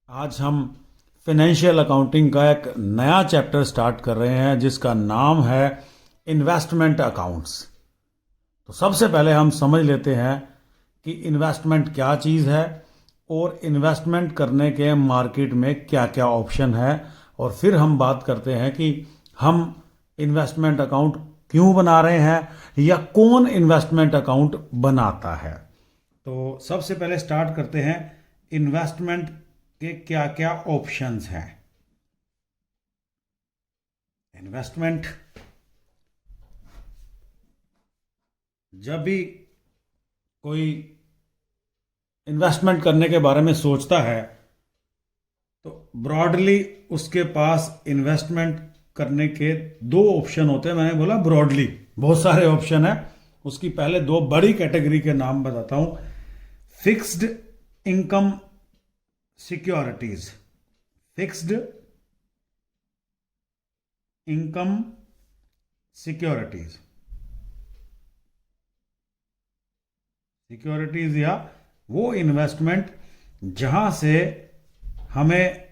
आज हम financial accounting का एक नया चैप्टर स्टार्ट कर रहे हैं जिसका नाम है इन्वेस्टमेंट अकाउंट्स। तो सबसे पहले हम समझ लेते हैं कि इन्वेस्टमेंट क्या चीज़ है और इन्वेस्टमेंट करने के मार्केट में क्या क्या ऑप्शन है, और फिर हम बात करते हैं कि हम इन्वेस्टमेंट अकाउंट क्यों बना रहे हैं या कौन इन्वेस्टमेंट अकाउंट बनाता है। तो सबसे पहले स्टार्ट करते हैं इन्वेस्टमेंट के क्या क्या ऑप्शंस हैं। इन्वेस्टमेंट जब भी कोई इन्वेस्टमेंट करने के बारे में सोचता है तो ब्रॉडली उसके पास इन्वेस्टमेंट करने के दो ऑप्शन होते हैं। मैंने बोला ब्रॉडली, बहुत सारे ऑप्शन है। उसकी पहले दो बड़ी कैटेगरी के नाम बताता हूं। Fixed income securities, fixed income securities, securities या वो इन्वेस्टमेंट जहां से हमें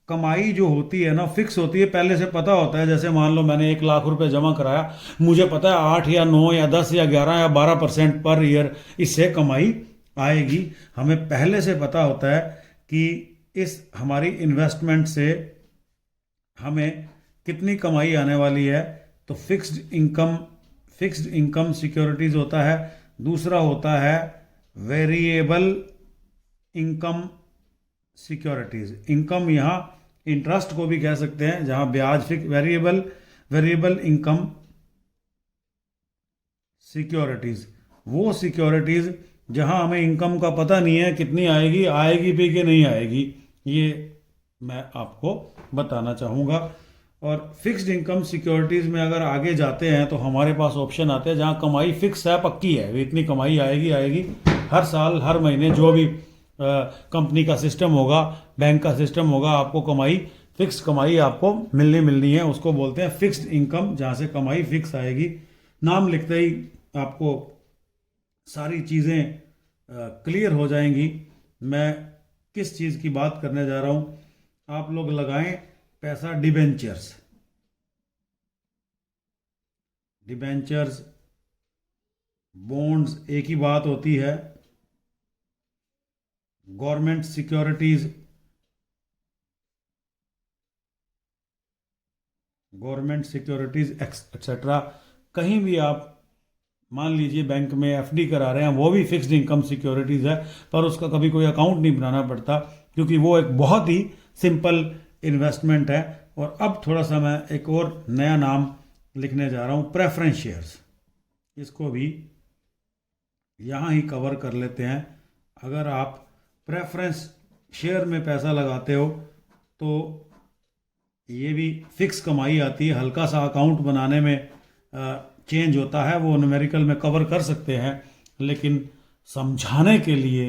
कमाई जो होती है ना फिक्स होती है, पहले से पता होता है। जैसे मान लो मैंने 1 लाख रुपए जमा कराया, मुझे पता है 8 या 9 या 10 या 11 या 12% पर ईयर इससे कमाई आएगी। हमें पहले से पता होता है कि इस हमारी इन्वेस्टमेंट से हमें कितनी कमाई आने वाली है। तो फिक्स्ड इनकम सिक्योरिटीज होता है। दूसरा होता है वेरिएबल इनकम सिक्योरिटीज। इनकम यहाँ इंटरेस्ट को भी कह सकते हैं, जहां ब्याज फिक्स, वेरिएबल इनकम सिक्योरिटीज, वो सिक्योरिटीज जहां हमें इनकम का पता नहीं है कितनी आएगी, आएगी भी कि नहीं आएगी, ये मैं आपको बताना चाहूँगा। और फिक्स्ड इनकम सिक्योरिटीज़ में अगर आगे जाते हैं तो हमारे पास ऑप्शन आते हैं जहां कमाई फिक्स है, पक्की है, इतनी कमाई आएगी आएगी हर साल हर महीने, जो भी कंपनी का सिस्टम होगा, बैंक का सिस्टम होगा, आपको कमाई फिक्स कमाई आपको मिलनी है। उसको बोलते हैं फिक्स्ड इनकम, जहां से कमाई फिक्स आएगी। नाम लिखते ही आपको सारी चीज़ें क्लियर हो जाएंगी मैं किस चीज़ की बात करने जा रहा हूं। आप लोग लगाएं पैसा डिबेंचर्स, डिबेंचर्स, बॉन्ड्स एक ही बात होती है। Government securities, government securities etcetera, कहीं भी आप मान लीजिए बैंक में एफडी करा रहे हैं, वो भी फिक्स्ड इनकम सिक्योरिटीज है, पर उसका कभी कोई अकाउंट नहीं बनाना पड़ता क्योंकि वो एक बहुत ही सिंपल इन्वेस्टमेंट है। और अब थोड़ा सा मैं एक और नया नाम लिखने जा रहा हूं, प्रेफरेंस शेयर्स। इसको भी यहां ही कवर कर लेते हैं। अगर आप प्रेफरेंस शेयर में पैसा लगाते हो तो ये भी फिक्स कमाई आती है। हल्का सा अकाउंट बनाने में चेंज होता है, वो न्यूमेरिकल में कवर कर सकते हैं, लेकिन समझाने के लिए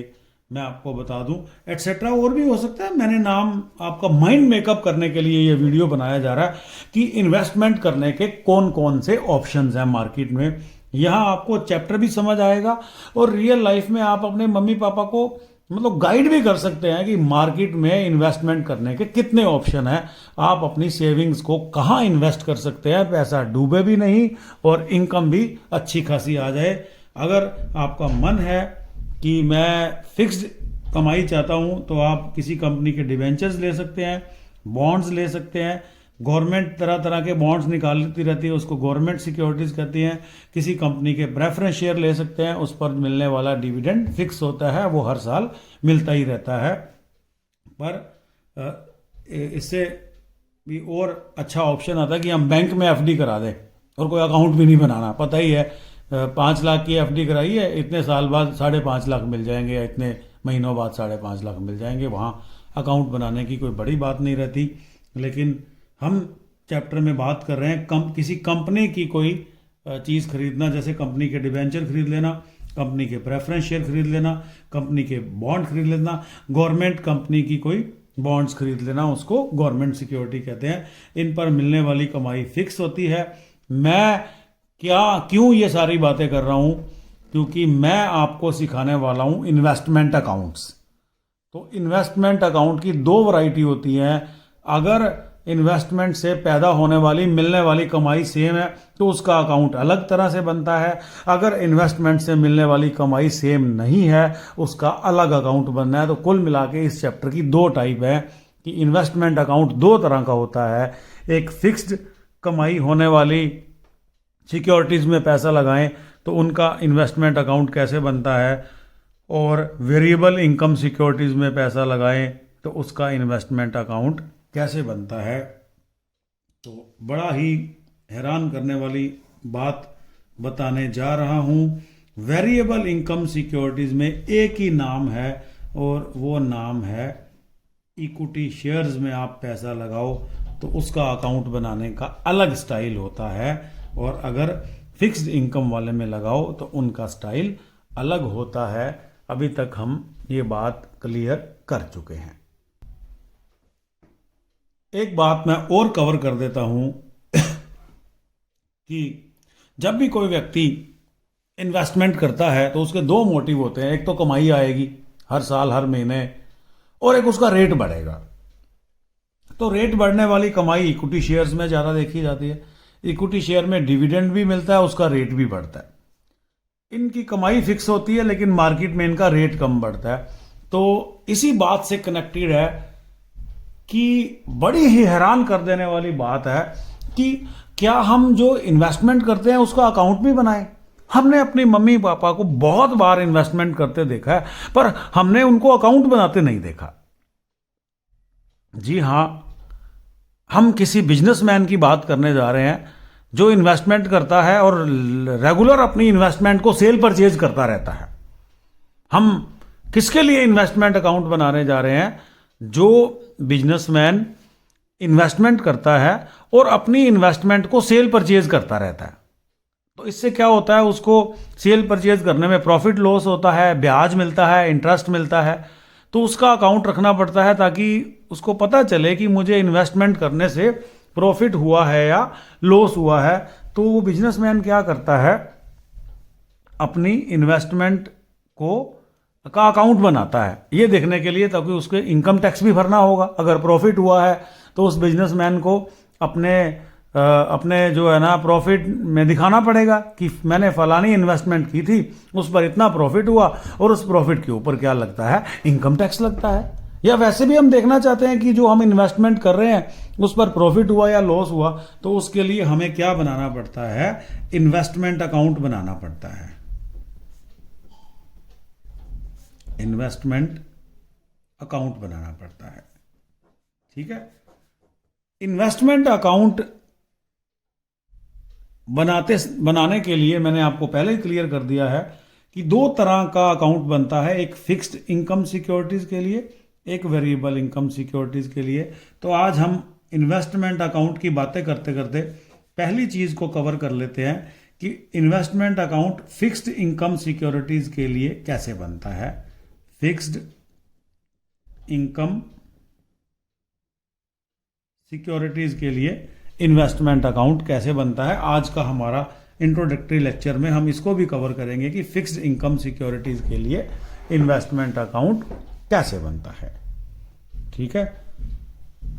मैं आपको बता दूं एटसेट्रा और भी हो सकता है। मैंने नाम आपका माइंड मेकअप करने के लिए ये वीडियो बनाया जा रहा है कि इन्वेस्टमेंट करने के कौन कौन से ऑप्शंस हैं मार्केट में। यहाँ आपको चैप्टर भी समझ आएगा और रियल लाइफ में आप अपने मम्मी पापा को मतलब गाइड भी कर सकते हैं कि मार्केट में इन्वेस्टमेंट करने के कितने ऑप्शन हैं। आप अपनी सेविंग्स को कहाँ इन्वेस्ट कर सकते हैं, पैसा डूबे भी नहीं और इनकम भी अच्छी खासी आ जाए। अगर आपका मन है कि मैं फिक्स्ड कमाई चाहता हूं तो आप किसी कंपनी के डिवेंचर्स ले सकते हैं, बॉन्ड्स ले सकते हैं। गवर्नमेंट तरह तरह के बॉन्ड्स निकालती रहती है, उसको गवर्नमेंट सिक्योरिटीज कहती हैं। किसी कंपनी के प्रेफरेंस शेयर ले सकते हैं, उस पर मिलने वाला डिविडेंड फिक्स होता है, वो हर साल मिलता ही रहता है। पर इससे भी और अच्छा ऑप्शन आता है कि हम बैंक में एफडी करा दें और कोई अकाउंट भी नहीं बनाना। पता ही है 5 लाख की एफडी कराई है, इतने साल बाद 5.5 लाख मिल जाएंगे या इतने महीनों बाद 5.5 लाख मिल जाएंगे। वहाँ अकाउंट बनाने की कोई बड़ी बात नहीं रहती। लेकिन हम चैप्टर में बात कर रहे हैं किसी कंपनी की कोई चीज़ खरीदना, जैसे कंपनी के डिबेंचर खरीद लेना, कंपनी के प्रेफरेंस शेयर खरीद लेना, कंपनी के बॉन्ड खरीद लेना, गवर्नमेंट कंपनी की कोई बॉन्ड्स खरीद लेना, उसको गवर्नमेंट सिक्योरिटी कहते हैं। इन पर मिलने वाली कमाई फिक्स होती है। मैं क्यों ये सारी बातें कर रहा हूं, क्योंकि मैं आपको सिखाने वाला हूं इन्वेस्टमेंट अकाउंट्स। तो इन्वेस्टमेंट अकाउंट की दो वैरायटी होती हैं। अगर इन्वेस्टमेंट से पैदा होने वाली मिलने वाली कमाई सेम है तो उसका अकाउंट अलग तरह से बनता है। अगर इन्वेस्टमेंट से मिलने वाली कमाई सेम नहीं है उसका अलग अकाउंट बनना है। तो कुल मिला के इस चैप्टर की दो टाइप है कि इन्वेस्टमेंट अकाउंट दो तरह का होता है। एक फिक्स्ड कमाई होने वाली सिक्योरिटीज़ में पैसा लगाएं तो उनका इन्वेस्टमेंट अकाउंट कैसे बनता है, और वेरिएबल इनकम सिक्योरिटीज़ में पैसा लगाएं तो उसका इन्वेस्टमेंट अकाउंट कैसे बनता है। तो बड़ा ही हैरान करने वाली बात बताने जा रहा हूँ। वेरिएबल इनकम सिक्योरिटीज़ में एक ही नाम है और वो नाम है इक्विटी शेयर्स में आप पैसा लगाओ तो उसका अकाउंट बनाने का अलग स्टाइल होता है, और अगर फिक्स्ड इनकम वाले में लगाओ तो उनका स्टाइल अलग होता है। अभी तक हम ये बात क्लियर कर चुके हैं। एक बात मैं और कवर कर देता हूं कि जब भी कोई व्यक्ति इन्वेस्टमेंट करता है तो उसके दो मोटिव होते हैं। एक तो कमाई आएगी हर साल हर महीने, और एक उसका रेट बढ़ेगा। तो रेट बढ़ने वाली कमाई इक्विटी शेयर्स में ज़्यादा देखी जाती है। इक्विटी शेयर में डिविडेंड भी मिलता है, उसका रेट भी बढ़ता है। इनकी कमाई फिक्स होती है लेकिन मार्केट में इनका रेट कम बढ़ता है। तो इसी बात से कनेक्टेड है कि बड़ी ही हैरान कर देने वाली बात है कि क्या हम जो इन्वेस्टमेंट करते हैं उसका अकाउंट भी बनाएं। हमने अपनी मम्मी पापा को बहुत बार इन्वेस्टमेंट करते देखा है पर हमने उनको अकाउंट बनाते नहीं देखा। जी हाँ, हम किसी बिजनेसमैन की बात करने जा रहे हैं जो इन्वेस्टमेंट करता है और रेगुलर अपनी इन्वेस्टमेंट को सेल परचेज करता रहता है। हम किसके लिए इन्वेस्टमेंट अकाउंट बनाने जा रहे हैं? जो बिजनेसमैन इन्वेस्टमेंट करता है और अपनी इन्वेस्टमेंट को सेल परचेज करता रहता है। तो इससे क्या होता है, उसको सेल परचेज करने में प्रॉफिट लॉस होता है, ब्याज मिलता है, इंटरेस्ट मिलता है। तो उसका अकाउंट रखना पड़ता है ताकि उसको पता चले कि मुझे इन्वेस्टमेंट करने से प्रॉफिट हुआ है या लॉस हुआ है। तो वो बिजनेसमैन क्या करता है, अपनी इन्वेस्टमेंट का अकाउंट बनाता है ये देखने के लिए ताकि उसके इनकम टैक्स भी भरना होगा। अगर प्रॉफिट हुआ है तो उस बिजनेसमैन को अपने जो है ना प्रॉफिट में दिखाना पड़ेगा कि मैंने फलानी इन्वेस्टमेंट की थी, उस पर इतना प्रॉफिट हुआ और उस प्रॉफिट के ऊपर क्या लगता है, इनकम टैक्स लगता है। या वैसे भी हम देखना चाहते हैं कि जो हम इन्वेस्टमेंट कर रहे हैं उस पर प्रॉफिट हुआ या लॉस हुआ, तो उसके लिए हमें क्या बनाना पड़ता है, इन्वेस्टमेंट अकाउंट बनाना पड़ता है। इन्वेस्टमेंट अकाउंट बनाना पड़ता है, ठीक है। इन्वेस्टमेंट अकाउंट बनाने के लिए मैंने आपको पहले ही क्लियर कर दिया है कि दो तरह का अकाउंट बनता है, एक फिक्स्ड इनकम सिक्योरिटीज के लिए, एक वेरिएबल इनकम सिक्योरिटीज के लिए। तो आज हम इन्वेस्टमेंट अकाउंट की बातें करते करते पहली चीज को कवर कर लेते हैं कि investment account fixed income securities के लिए कैसे बनता है। फिक्स्ड इनकम सिक्योरिटीज के लिए इन्वेस्टमेंट अकाउंट कैसे बनता है, आज का हमारा इंट्रोडक्टरी लेक्चर में हम इसको भी कवर करेंगे कि फिक्स्ड इनकम सिक्योरिटीज के लिए इन्वेस्टमेंट अकाउंट कैसे बनता है, ठीक है।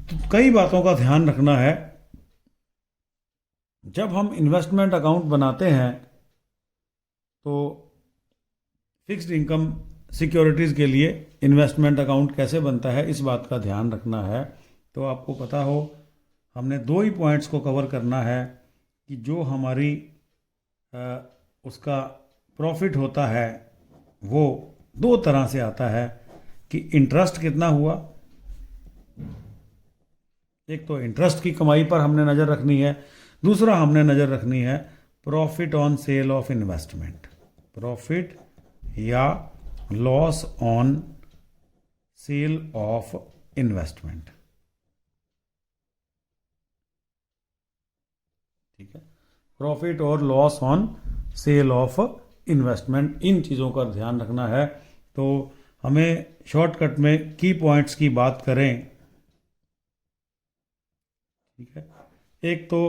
तो कई बातों का ध्यान रखना है। जब हम इन्वेस्टमेंट अकाउंट बनाते हैं तो फिक्स्ड इनकम सिक्योरिटीज के लिए इन्वेस्टमेंट अकाउंट कैसे बनता है इस बात का ध्यान रखना है। तो आपको पता हो हमने दो ही पॉइंट्स को कवर करना है कि जो हमारी उसका प्रॉफिट होता है वो दो तरह से आता है कि इंटरेस्ट कितना हुआ, एक तो इंटरेस्ट की कमाई पर हमने नज़र रखनी है, दूसरा हमने नज़र रखनी है profit on sale of investment, profit या loss on sale of investment, ठीक है। प्रॉफिट और loss on sale of investment, इन चीज़ों का ध्यान रखना है। तो हमें शॉर्टकट में की पॉइंट्स की बात करें, ठीक है। एक तो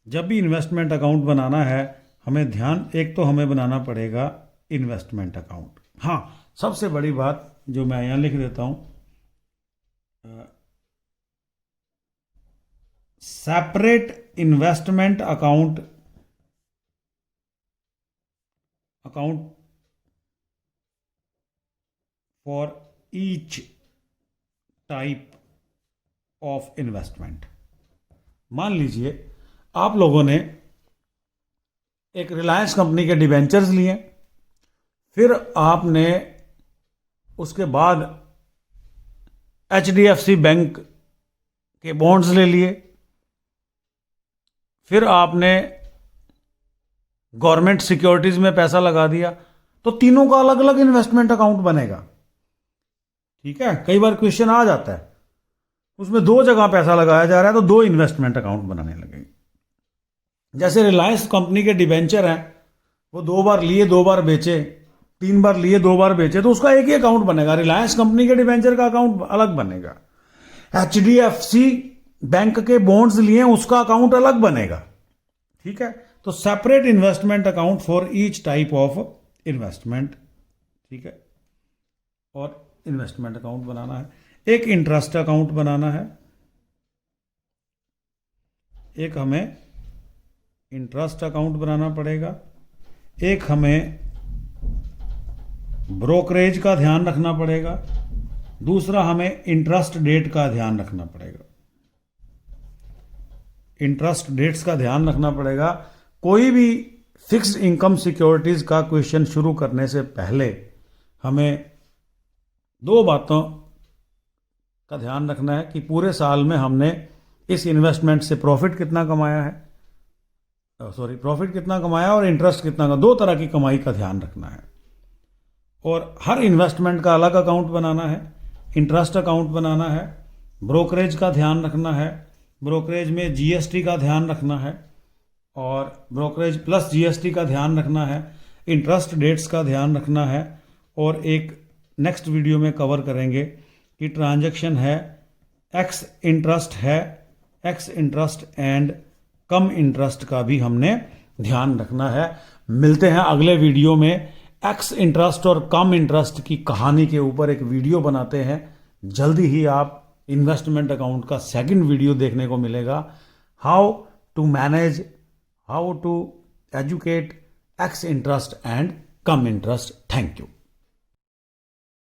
जब भी इन्वेस्टमेंट अकाउंट बनाना है एक तो हमें बनाना पड़ेगा इन्वेस्टमेंट अकाउंट। हाँ, सबसे बड़ी बात जो मैं यहाँ लिख देता हूँ, separate investment account for each type of investment. मान लीजिए आप लोगों ने एक रिलायंस कंपनी के डिबेंचर्स लिए, फिर आपने उसके बाद HDFC बैंक के बॉन्ड्स ले लिए, फिर आपने गवर्नमेंट सिक्योरिटीज में पैसा लगा दिया, तो तीनों का अलग अलग इन्वेस्टमेंट अकाउंट बनेगा। ठीक है, कई बार क्वेश्चन आ जाता है, उसमें दो जगह पैसा लगाया जा रहा है तो दो इन्वेस्टमेंट अकाउंट बनाने लगेंगे। जैसे रिलायंस कंपनी के डिबेंचर हैं, वो 2 बार लिए 2 बार बेचे, 3 बार लिए 2 बार बेचे, तो उसका एक ही अकाउंट बनेगा। रिलायंस कंपनी के डिबेंचर का अकाउंट अलग बनेगा। HDFC बैंक के बॉन्ड्स लिए, उसका अकाउंट अलग बनेगा। ठीक है, तो separate investment account for each type of investment. ठीक है, और इन्वेस्टमेंट अकाउंट बनाना है। एक इंटरेस्ट अकाउंट बनाना है, एक हमें इंटरेस्ट अकाउंट बनाना पड़ेगा, एक हमें ब्रोकरेज का ध्यान रखना पड़ेगा, दूसरा हमें इंटरेस्ट डेट का ध्यान रखना पड़ेगा। इंटरेस्ट डेट्स का ध्यान रखना पड़ेगा। कोई भी फिक्स्ड इनकम सिक्योरिटीज का क्वेश्चन शुरू करने से पहले हमें 2 बातों का ध्यान रखना है कि पूरे साल में हमने इस इन्वेस्टमेंट से प्रॉफिट कितना कमाया है, प्रॉफिट कितना कमाया और इंटरेस्ट कितना का, 2 तरह की कमाई का ध्यान रखना है। और हर इन्वेस्टमेंट का अलग अकाउंट बनाना है, इंटरेस्ट अकाउंट बनाना है, ब्रोकरेज का ध्यान रखना है, ब्रोकरेज में GST का ध्यान रखना है, और ब्रोकरेज प्लस GST का ध्यान रखना है, इंटरेस्ट डेट्स का ध्यान रखना है। और एक नेक्स्ट वीडियो में कवर करेंगे कि ट्रांजैक्शन है, एक्स इंटरेस्ट है, x interest and come interest का भी हमने ध्यान रखना है। मिलते हैं अगले वीडियो में। एक्स इंटरेस्ट और कम इंटरेस्ट की कहानी के ऊपर एक वीडियो बनाते हैं। जल्दी ही आप इन्वेस्टमेंट अकाउंट का सेकंड वीडियो देखने को मिलेगा। How to manage, how to educate ex interest and come interest. Thank you.